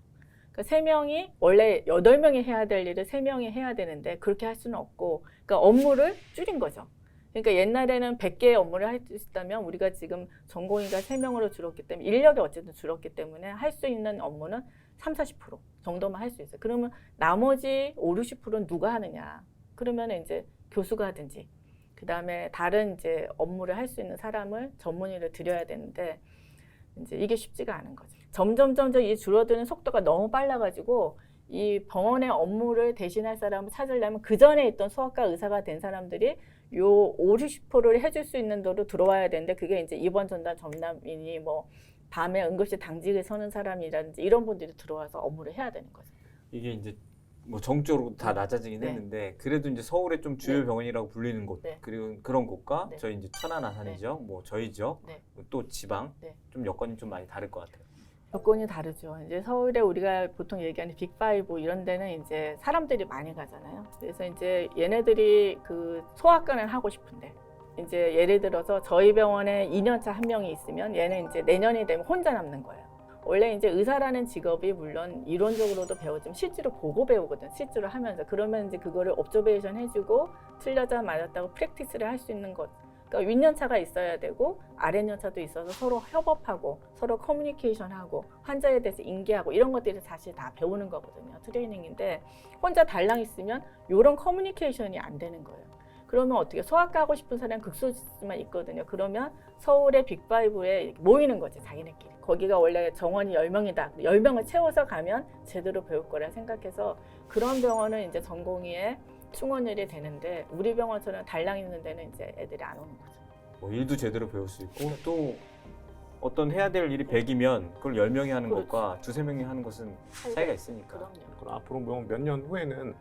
그러니까 3명이 원래 8명이 해야 될 일을 3명이 해야 되는데 그렇게 할 수는 없고 그러니까 업무를 줄인 거죠. 그러니까 옛날에는 100개의 업무를 할 수 있다면 우리가 지금 전공의가 3명으로 줄었기 때문에 인력이 어쨌든 줄었기 때문에 할 수 있는 업무는 30-40% 정도만 할 수 있어요. 그러면 나머지 50-60%는 누가 하느냐? 그러면 이제 교수가 하든지 그다음에 다른 이제 업무를 할 수 있는 사람을 전문의를 들여야 되는데 이제 이게 쉽지가 않은 거죠. 점점 이 줄어드는 속도가 너무 빨라가지고 이 병원의 업무를 대신할 사람을 찾으려면 그 전에 있던 소아과 의사가 된 사람들이 요 50-60%를 해줄 수 있는 도로 들어와야 되는데 그게 이제 입원 전담 전담이니 뭐 밤에 응급실 당직을 서는 사람이라든지 이런 분들이 들어와서 업무를 해야 되는 거죠. 이게 이제 뭐 정적으로 다 낮아지긴 네. 했는데 그래도 이제 서울의 좀 주요 네. 병원이라고 불리는 곳 네. 그리고 그런 곳과 네. 저희 이제 천안 아산 지역, 뭐 저희 지역, 네. 또 지방 네. 좀 여건이 좀 많이 다를 것 같아요. 여건이 다르죠. 이제 서울에 우리가 보통 얘기하는 빅5 이런 데는 이제 사람들이 많이 가잖아요. 그래서 이제 얘네들이 그 소아과는 하고 싶은데 이제 예를 들어서 저희 병원에 2년차 한 명이 있으면 얘는 이제 내년이 되면 혼자 남는 거예요. 원래 이제 의사라는 직업이 물론 이론적으로도 배우지만 실제로 보고 배우거든. 실제로 하면서. 그러면 이제 그거를 옵저베이션 해주고 틀렸다 맞았다고 프랙티스를 할 수 있는 것. 그러니까 윗연차가 있어야 되고 아랫연차도 있어서 서로 협업하고 서로 커뮤니케이션하고 환자에 대해서 인계하고 이런 것들이 사실 다 배우는 거거든요. 트레이닝인데 혼자 달랑 있으면 이런 커뮤니케이션이 안 되는 거예요. 그러면 어떻게 소아과 하고 싶은 사람은 극소수만 있거든요. 그러면 서울의 빅5에 모이는 거지 자기네끼리. 거기가 원래 정원이 10명이다. 10명을 채워서 가면 제대로 배울 거라 생각해서 그런 병원은 이제 전공의의 충원율이 되는데 우리 병원처럼 달랑 있는 데는 이제 애들이 안 오는 거죠. 뭐 일도 제대로 배울 수 있고 또 어떤 해야 될 일이 100이면 그걸 10명이 하는 그렇지. 것과 2~3명이 하는 것은 차이가 있으니까. 그럼요. 그럼 앞으로 뭐 몇 년 후에는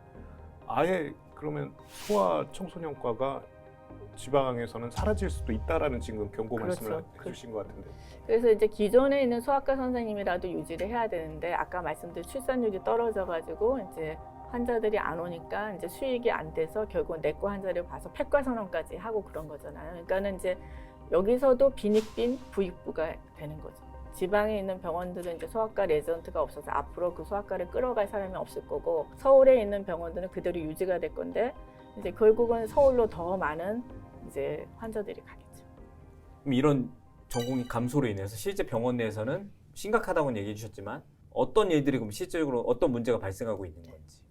아예 그러면 소아 청소년과가 지방에서는 사라질 수도 있다라는 지금 경고 그렇죠. 말씀을 해주신 것 같은데. 그래서 이제 기존에 있는 소아과 선생님이라도 유지를 해야 되는데 아까 말씀드린 출산율이 떨어져가지고 이제 환자들이 안 오니까 이제 수익이 안 돼서 결국 내과 환자를 봐서 폐과 선언까지 하고 그런 거잖아요. 그러니까는 이제 여기서도 빈익빈 부익부가 되는 거죠. 지방에 있는 병원들은 이제 소아과 레지던트가 없어서 앞으로 그 소아과를 끌어갈 사람이 없을 거고 서울에 있는 병원들은 그대로 유지가 될 건데 이제 결국은 서울로 더 많은 이제 환자들이 가겠죠. 그럼 이런 전공의 감소로 인해서 실제 병원 내에서는 심각하다고는 얘기해 주셨지만 어떤 일들이 그럼 실질적으로 어떤 문제가 발생하고 있는 건지.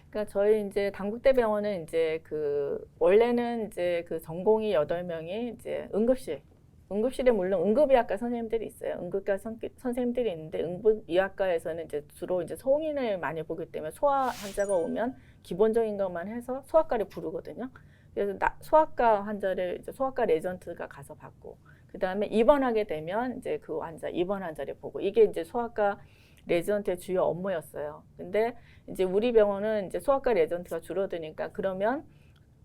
그러니까 저희 이제 당국대병원은 이제 그 원래는 이제 그 전공의 8명이 이제 응급실에 물론 응급의학과 선생님들이 있어요. 응급과 선생님들이 있는데 응급의학과에서는 이제 주로 이제 성인을 많이 보기 때문에 소아 환자가 오면 기본적인 것만 해서 소아과를 부르거든요. 그래서 소아과 환자를 이제 소아과 레전트가 가서 받고 그 다음에 입원하게 되면 이제 그 환자 입원 환자를 보고 이게 이제 소아과 레전트의 주요 업무였어요. 근데 이제 우리 병원은 이제 소아과 레전트가 줄어드니까 그러면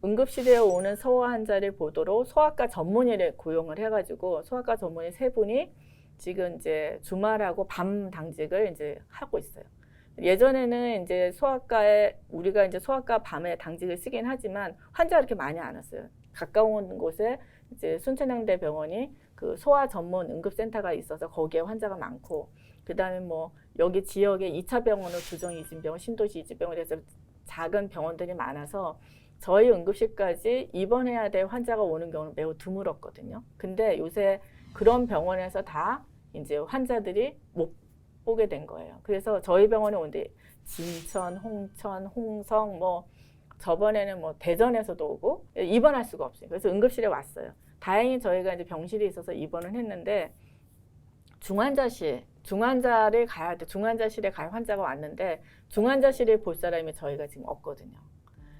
응급실에 오는 소아 환자를 보도록 소아과 전문의를 고용을 해가지고 소아과 전문의 3분이 지금 이제 주말하고 밤 당직을 이제 하고 있어요. 예전에는 이제 소아과에 우리가 이제 소아과 밤에 당직을 쓰긴 하지만 환자가 그렇게 많이 안 왔어요. 가까운 곳에 이제 순천향대 병원이 그 소아 전문 응급센터가 있어서 거기에 환자가 많고 그다음에 뭐 여기 지역에 2차 병원을 주정 이진병원, 신도시 이진병원 에서 작은 병원들이 많아서 저희 응급실까지 입원해야 될 환자가 오는 경우는 매우 드물었거든요. 근데 요새 그런 병원에서 다 이제 환자들이 못 오게 된 거예요. 그래서 저희 병원에 오는데 진천, 홍천, 홍성 뭐 저번에는 뭐 대전에서도 오고 입원할 수가 없어요. 그래서 응급실에 왔어요. 다행히 저희가 이제 병실이 있어서 입원을 했는데 중환자를 가야 돼. 중환자실에 갈 환자가 왔는데 중환자실에 볼 사람이 저희가 지금 없거든요.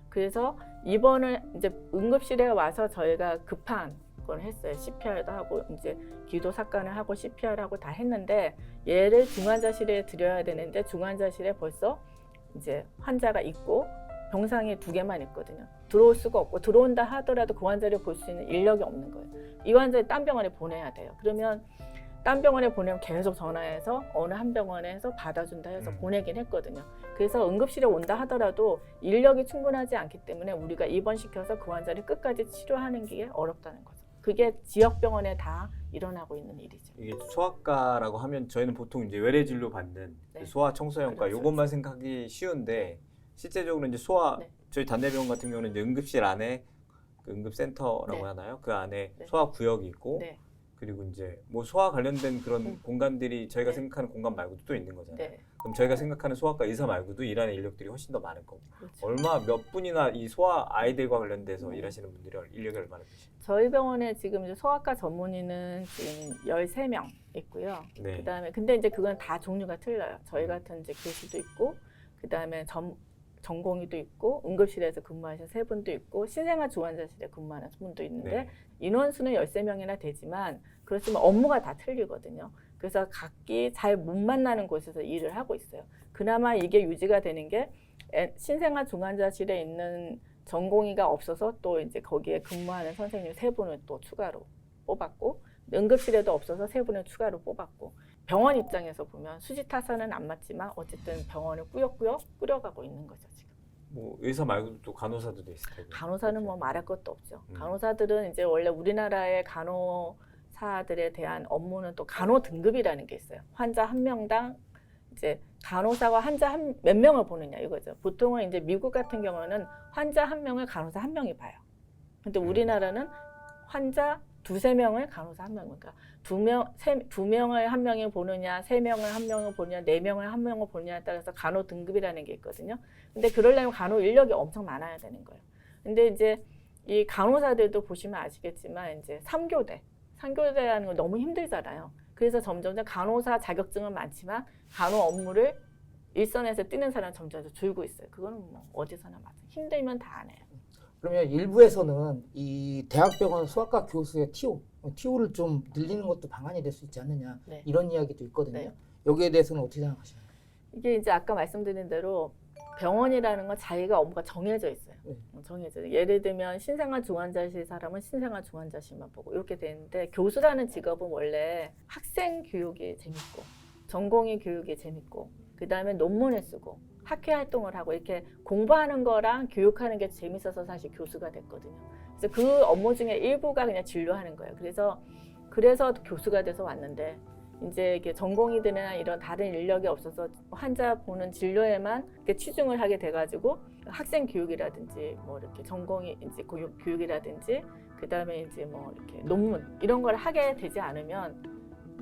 그래서 입원을 이제 응급실에 와서 저희가 급한 걸 했어요. CPR도 하고 이제 기도 삭간을 하고 CPR 하고 다 했는데 얘를 중환자실에 들여야 되는데 중환자실에 벌써 이제 환자가 있고 병상이 2개만 있거든요. 들어올 수가 없고 들어온다 하더라도 그 환자를 볼 수 있는 인력이 없는 거예요. 이 환자를 딴 병원에 보내야 돼요. 그러면 딴 병원에 보내면 계속 전화해서 어느 한 병원에서 받아준다 해서 보내긴 했거든요. 그래서 응급실에 온다 하더라도 인력이 충분하지 않기 때문에 우리가 입원시켜서 그 환자를 끝까지 치료하는 게 어렵다는 거죠. 그게 지역 병원에 다 일어나고 있는 일이죠. 이게 소아과라고 하면 저희는 보통 이제 외래 진료 받는 네. 소아 청소년과 그렇죠. 이것만 생각하기 쉬운데 실제적으로 이제 소아 네. 저희 단대병원 같은 경우는 이제 응급실 안에 그 응급센터라고 네. 하나요? 그 안에 네. 소아 구역이 있고 네. 그리고 이제 뭐 소아 관련된 그런 공간들이 저희가 네. 생각하는 공간 말고도 또 있는 거잖아요. 네. 그럼 저희가 생각하는 소아과 의사 말고도 일하는 인력들이 훨씬 더 많을 거고 그렇죠. 얼마 몇 분이나 이 소아 아이들과 관련돼서 일하시는 분들이 인력이 얼마나 되시죠? 저희 병원에 지금 이제 소아과 전문의는 지금 13명 있고요. 네. 그다음에 근데 이제 그건 다 종류가 틀려요. 저희 같은 이제 교수도 있고 그다음에 전공의도 있고 응급실에서 근무하시는 3분도 있고 신생아 주환자실에 근무하는 분도 있는데 네. 인원수는 13명이나 되지만 그렇지만 업무가 다 틀리거든요. 그래서 각기 잘 못 만나는 곳에서 일을 하고 있어요. 그나마 이게 유지가 되는 게 신생아 중환자실에 있는 전공의가 없어서 또 이제 거기에 근무하는 선생님 3분을 또 추가로 뽑았고 응급실에도 없어서 3분을 추가로 뽑았고 병원 입장에서 보면 수지타산은 안 맞지만 어쨌든 병원을 꾸역꾸역 꾸려가고 있는 거죠 지금. 뭐 의사 말고도 또 간호사들도 있을 테고. 간호사는 뭐 말할 것도 없죠. 간호사들은 이제 원래 우리나라의 간호사들에 대한 업무는 또 간호 등급이라는 게 있어요. 환자 한 명당 이제 간호사가 환자 몇 명을 보느냐 이거죠. 보통은 이제 미국 같은 경우는 환자 한 명을 간호사 한 명이 봐요. 근데 우리나라는 환자 두세 명을 간호사 한 명, 그러니까 두 명을 한 명이 보느냐, 세 명을 한 명을 보느냐, 네 명을 한 명을 보느냐에 따라서 간호 등급이라는 게 있거든요. 근데 그러려면 간호 인력이 엄청 많아야 되는 거예요. 근데 이제 이 간호사들도 보시면 아시겠지만 이제 3교대라는 건 너무 힘들잖아요. 그래서 점점 간호사 자격증은 많지만 간호 업무를 일선에서 뛰는 사람은 점점 줄고 있어요. 그거는 뭐 어디서나 맞아요. 힘들면 다 안 해요. 그러면 일부에서는 이 대학병원 수학과 교수의 TO를 좀 늘리는 것도 방안이 될 수 있지 않느냐 네. 이런 이야기도 있거든요. 네. 여기에 대해서는 어떻게 생각하시나요? 이게 이제 아까 말씀드린 대로 병원이라는 건 자기가 업무가 정해져 있어요. 정해져. 예를 들면 신생아 중환자실 사람은 신생아 중환자실만 보고 이렇게 되는데 교수라는 직업은 원래 학생 교육이 재밌고 전공의 교육이 재밌고 그 다음에 논문을 쓰고 학회 활동을 하고 이렇게 공부하는 거랑 교육하는 게 재밌어서 사실 교수가 됐거든요. 그래서 그 업무 중에 일부가 그냥 진료하는 거예요. 그래서 교수가 돼서 왔는데 이제 이게 전공의들이나 이런 다른 인력이 없어서 환자 보는 진료에만 이렇게 치중을 하게 돼가지고 학생 교육이라든지 뭐 이렇게 전공의 이제 교육이라든지 그 다음에 이제 뭐 이렇게 논문 이런 걸 하게 되지 않으면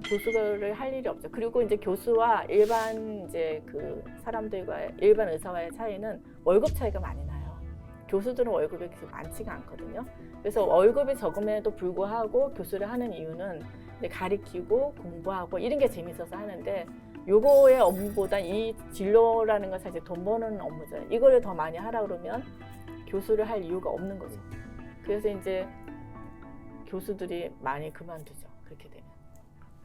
교수를 할 일이 없죠. 그리고 이제 교수와 일반 이제 그 사람들과의 일반 의사와의 차이는 월급 차이가 많이 나요. 교수들은 월급이 그렇게 많지가 않거든요. 그래서 월급이 적음에도 불구하고 교수를 하는 이유는 가리키고 공부하고 이런 게 재밌어서 하는데 요거의 업무보다 이 진료라는 건 사실 돈 버는 업무잖아요. 이거를 더 많이 하라 그러면 교수를 할 이유가 없는 거죠. 그래서 이제 교수들이 많이 그만두죠. 그렇게 되면.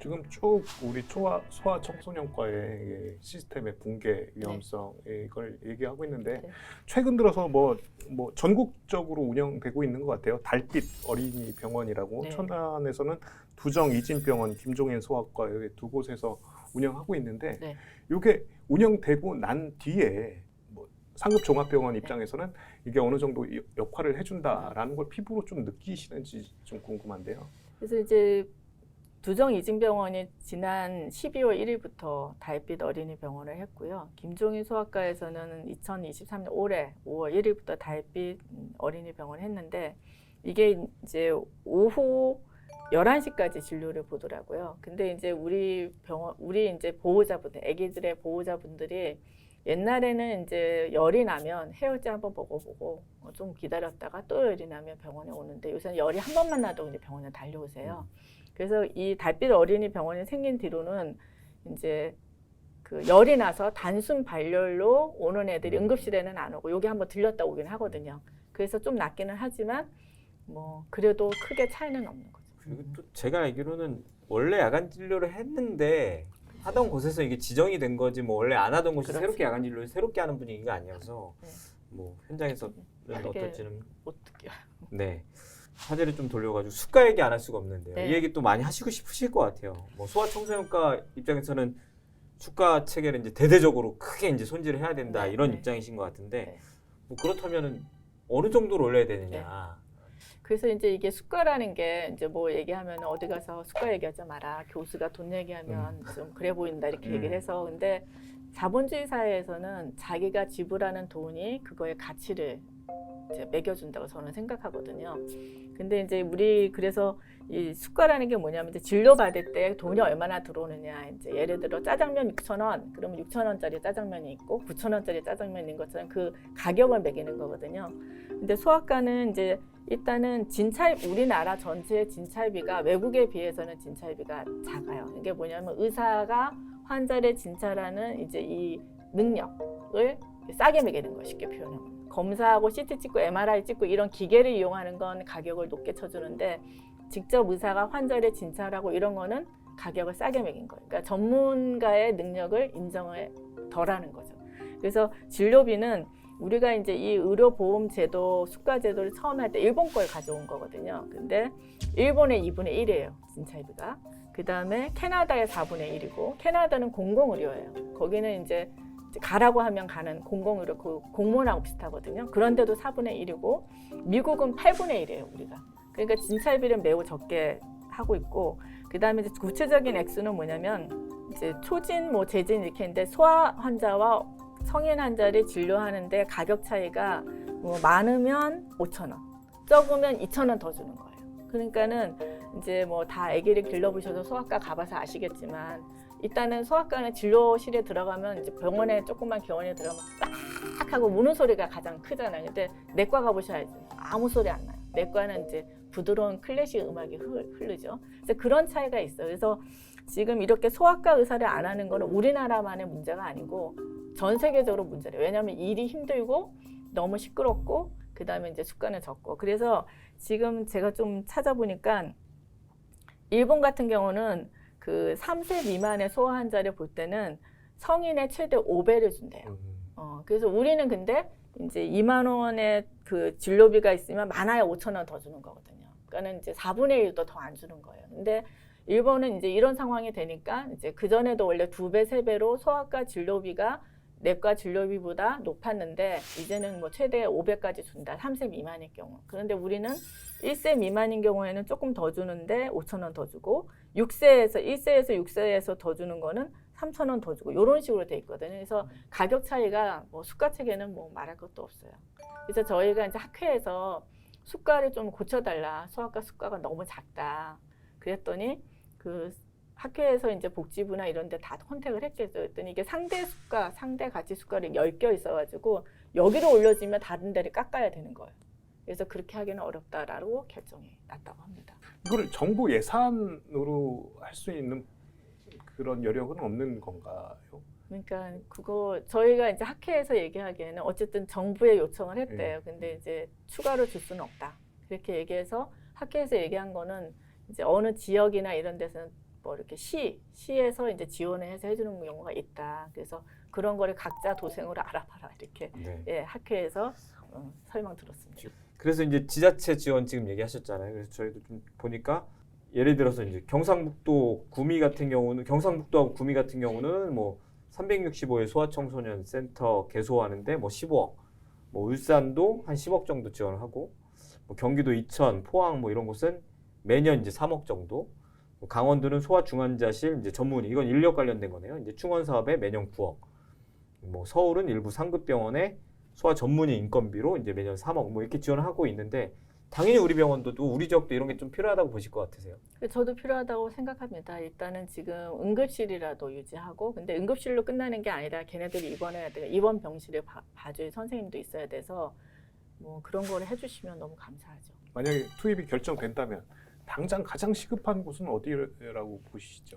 지금 쭉 우리 소아 청소년과의 시스템의 붕괴 위험성 이걸 얘기하고 있는데 네. 최근 들어서 뭐 전국적으로 운영되고 있는 것 같아요. 달빛 어린이 병원이라고 네. 천안에서는 두정 이진병원, 김종인 소아과 여기 두 곳에서 운영하고 있는데 네. 이게 운영되고 난 뒤에 뭐 상급 종합병원 입장에서는 이게 어느 정도 역할을 해준다라는 걸 피부로 좀 느끼시는지 좀 궁금한데요. 그래서 이제 두정 이진병원이 지난 12월 1일부터 달빛 어린이 병원을 했고요. 김종인 소아과에서는 2023년 올해 5월 1일부터 달빛 어린이 병원을 했는데 이게 이제 오후 11시까지 진료를 보더라고요. 근데 이제 우리 이제 보호자분들, 아기들의 보호자분들이 옛날에는 이제 열이 나면 해열제 한번 먹어보고 좀 기다렸다가 또 열이 나면 병원에 오는데 요새는 열이 한 번만 나도 이제 병원에 달려오세요. 그래서 이 달빛 어린이 병원이 생긴 뒤로는 이제 그 열이 나서 단순 발열로 오는 애들이 응급실에는 안 오고 여기 한번 들렸다 오긴 하거든요. 그래서 좀 낫기는 하지만 뭐 그래도 크게 차이는 없는 거죠. 그리고 또 제가 알기로는 원래 야간 진료를 했는데 하던 곳에서 이게 지정이 된 거지 뭐 원래 안 하던 곳이 그렇지. 새롭게 야간 진료를 새롭게 하는 분위기가 아니어서 네. 뭐 현장에서는 그게 어떨지는 어떻게 네 화제를 좀 돌려가지고 수가 얘기 안 할 수가 없는데요. 네. 이 얘기 또 많이 하시고 싶으실 것 같아요. 뭐 소아청소년과 입장에서는 수가 체계를 이제 대대적으로 크게 이제 손질을 해야 된다 네, 이런 네. 입장이신 것 같은데 네. 뭐 그렇다면은 어느 정도로 올려야 되느냐. 그래서 이제 이게 수가라는 게 이제 뭐 얘기하면 어디 가서 수가 얘기하지 마라. 교수가 돈 얘기하면 좀 그래 보인다 이렇게 얘기를 해서 근데 자본주의 사회에서는 자기가 지불하는 돈이 그거의 가치를 이제 매겨준다고 저는 생각하거든요. 근데 이제 우리 그래서 이 수가라는 게 뭐냐면 이제 진료 받을 때 돈이 얼마나 들어오느냐. 이제 예를 들어 짜장면 6,000원, 그러면 6,000원짜리 짜장면이 있고 9,000원짜리 짜장면이 있는 것처럼 그 가격을 매기는 거거든요. 근데 소아과는 이제 일단은 우리나라 전체의 진찰비가 외국에 비해서는 진찰비가 작아요. 이게 뭐냐면 의사가 환자를 진찰하는 이제 이 능력을 싸게 매기는 거예요. 쉽게 표현하면. 검사하고 CT 찍고 MRI 찍고 이런 기계를 이용하는 건 가격을 높게 쳐주는데 직접 의사가 환자를 진찰하고 이런 거는 가격을 싸게 매긴 거예요. 그러니까 전문가의 능력을 인정을 덜 하는 거죠. 그래서 진료비는 우리가 이제 이 의료보험제도, 수가제도를 처음 할 때 일본 걸 가져온 거거든요. 근데 일본의 2분의 1이에요, 진찰비가. 그 다음에 캐나다의 4분의 1이고, 캐나다는 공공의료예요. 거기는 이제 가라고 하면 가는 공공의료, 그 공무원하고 비슷하거든요. 그런데도 4분의 1이고, 미국은 8분의 1이에요, 우리가. 그러니까 진찰비를 매우 적게 하고 있고, 그다음에 이제 구체적인 액수는 뭐냐면 이제 초진, 뭐 재진 이렇게 있는데 소아 환자와 성인 환자를 진료하는데 가격 차이가 뭐 많으면 5,000원, 적으면 2,000원 더 주는 거예요. 그러니까는 이제 뭐 다 아기를 길러보셔서 소아과 가봐서 아시겠지만 일단은 소아과는 진료실에 들어가면 이제 병원에 조그만 병원에 들어가면 딱 하고 무는 소리가 가장 크잖아요. 근데 내과 가보셔야지 아무 소리 안 나요. 내과는 이제 부드러운 클래식 음악이 흐르죠. 그래서 그런 차이가 있어요. 그래서 지금 이렇게 소아과 의사를 안 하는 거는 우리나라만의 문제가 아니고 전 세계적으로 문제래요. 왜냐하면 일이 힘들고 너무 시끄럽고 그다음에 이제 수가는 적고. 그래서 지금 제가 좀 찾아보니까 일본 같은 경우는 그 3세 미만의 소아 환자를 볼 때는 성인의 최대 5배를 준대요. 그래서 우리는 근데 이제 2만 원의 그 진료비가 있으면 많아야 5,000원 더 주는 거거든요. 그러니까는 이제 4분의 1도 더 안 주는 거예요. 근데 일본은 이제 이런 상황이 되니까 이제 그 전에도 원래 2배, 3배로 소아과 진료비가 내과 진료비보다 높았는데 이제는 뭐 최대 5배까지 준다. 3세 미만일 경우. 그런데 우리는 1세 미만인 경우에는 조금 더 주는데 5,000원 더 주고 1세에서 6세에서 더 주는 거는 3,000원 더 주고 이런 식으로 돼 있거든요. 그래서 가격 차이가 뭐 수가 체계는 뭐 말할 것도 없어요. 그래서 저희가 이제 학회에서 수가를 좀 고쳐달라. 소아과 수가가 너무 작다. 그랬더니 그 학회에서 이제 복지부나 이런 데 다 컨택을 했겠죠. 그랬더니 이게 상대 수가, 상대 가치 수가를 10개 있어가지고 여기로 올려지면 다른 데를 깎아야 되는 거예요. 그래서 그렇게 하기는 어렵다라고 결정이 났다고 합니다. 이거를 정부 예산으로 할 수 있는 그런 여력은 없는 건가요? 그러니까 그거 저희가 이제 학회에서 얘기하기에는 어쨌든 정부에 요청을 했대요. 근데 이제 추가로 줄 수는 없다. 그렇게 얘기해서 학회에서 얘기한 거는 이제 어느 지역이나 이런 데서는 뭐 이렇게 시에서 이제 지원을 해서 해주는 경우가 있다. 그래서 그런 거를 각자 도생으로 알아봐라 이렇게 네. 예, 학회에서 설명 들었습니다. 그래서 이제 지자체 지원 지금 얘기하셨잖아요. 그래서 저희도 좀 보니까 예를 들어서 이제 경상북도 구미 같은 경우는 경상북도하고 구미 같은 경우는 뭐 365일 소아청소년 센터 개소하는데 뭐 15억, 뭐 울산도 한 10억 정도 지원하고, 뭐 경기도 이천, 포항 뭐 이런 곳은 매년 이제 3억 정도. 강원도는 소아중환자실 이제 전문의, 이건 인력 관련된 거네요. 이제 충원 사업에 매년 9억. 뭐 서울은 일부 상급병원에 소아 전문의 인건비로 이제 매년 3억 뭐 이렇게 지원을 하고 있는데, 당연히 우리 병원도 우리 지역도 이런 게 좀 필요하다고 보실 것 같으세요? 저도 필요하다고 생각합니다. 일단은 지금 응급실이라도 유지하고, 근데 응급실로 끝나는 게 아니라 걔네들이 입원해야 돼요. 입원 병실을 봐줄 선생님도 있어야 돼서 뭐 그런 거를 해주시면 너무 감사하죠. 만약에 투입이 결정된다면 당장 가장 시급한 곳은 어디라고 보시죠?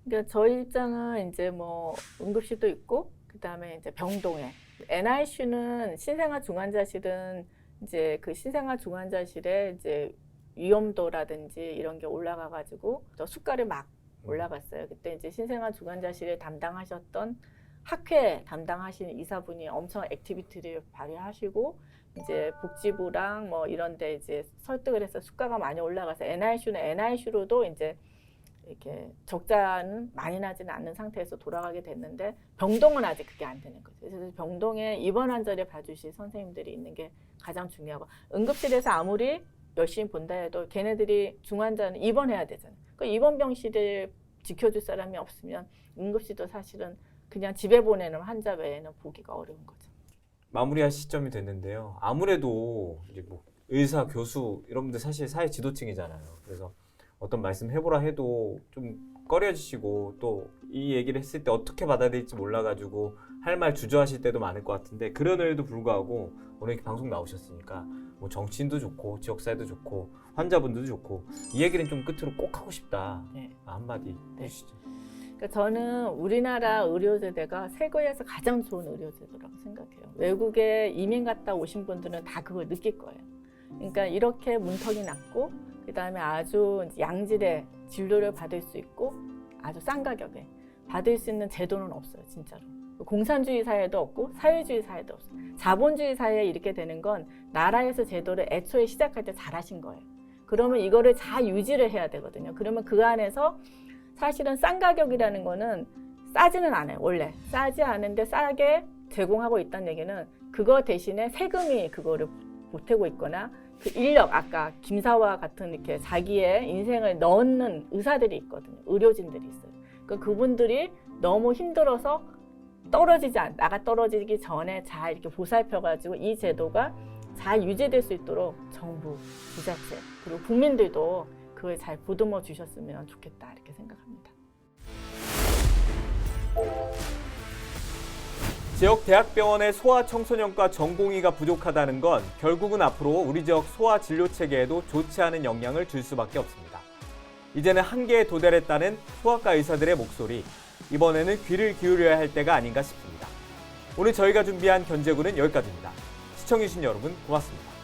그러니까 저희 입장은 이제 뭐 응급실도 있고, 그다음에 이제 병동에 NICU는 신생아 중환자실은 이제 그 신생아 중환자실에 이제 위험도라든지 이런 게 올라가가지고 저 수가를 막 올라갔어요. 그때 이제 신생아 중환자실에 담당하셨던 학회 담당하시는 이사분이 엄청 액티비티를 발휘하시고 이제 복지부랑 뭐 이런데 이제 설득을 해서 수가가 많이 올라가서 NICU는 NICU로도 이제 이렇게 적자는 많이 나지는 않는 상태에서 돌아가게 됐는데 병동은 아직 그게 안 되는 거죠. 그래서 병동에 입원 환자를 봐주실 선생님들이 있는 게 가장 중요하고, 응급실에서 아무리 열심히 본다 해도 걔네들이 중환자는 입원해야 되잖아요. 그 입원 병실을 지켜줄 사람이 없으면 응급실도 사실은 그냥 집에 보내는 환자 외에는 보기가 어려운 거죠. 마무리할 시점이 됐는데요. 아무래도 이제 뭐 의사, 교수 이런 분들 사실 사회 지도층이잖아요. 그래서 어떤 말씀 해보라 해도 좀 꺼려지시고 또 이 얘기를 했을 때 어떻게 받아들일지 몰라가지고 할 말 주저하실 때도 많을 것 같은데, 그럼에도 불구하고 오늘 이렇게 방송 나오셨으니까 뭐 정치인도 좋고 지역사회도 좋고 환자분들도 좋고 이 얘기는 좀 끝으로 꼭 하고 싶다. 네. 한마디 네. 해주시죠. 그러니까 저는 우리나라 의료제도가 세계에서 가장 좋은 의료제도라고 생각해요. 외국에 이민 갔다 오신 분들은 다 그걸 느낄 거예요. 그러니까 이렇게 문턱이 낮고 그다음에 아주 양질의 진료를 받을 수 있고 아주 싼 가격에 받을 수 있는 제도는 없어요, 진짜로. 공산주의 사회도 없고 사회주의 사회도 없어요. 자본주의 사회에 이렇게 되는 건 나라에서 제도를 애초에 시작할 때 잘하신 거예요. 그러면 이거를 잘 유지를 해야 되거든요. 그러면 그 안에서 사실은 싼 가격이라는 거는 싸지는 않아요. 원래 싸지 않은데 싸게 제공하고 있다는 얘기는 그거 대신에 세금이 그거를 보태고 있거나 그 인력, 아까 김사와 같은 이렇게 자기의 인생을 넣는 의사들이 있거든요. 의료진들이 있어요. 그러니까 그분들이 너무 힘들어서 나가 떨어지기 전에 잘 이렇게 보살펴가지고 이 제도가 잘 유지될 수 있도록 정부, 지자체, 그리고 국민들도 그걸 잘 보듬어 주셨으면 좋겠다 이렇게 생각합니다. 지역 대학병원의 소아청소년과 전공의가 부족하다는 건 결국은 앞으로 우리 지역 소아 진료 체계에도 좋지 않은 영향을 줄 수밖에 없습니다. 이제는 한계에 도달했다는 소아과 의사들의 목소리, 이번에는 귀를 기울여야 할 때가 아닌가 싶습니다. 오늘 저희가 준비한 견제구는 여기까지입니다. 시청해주신 여러분 고맙습니다.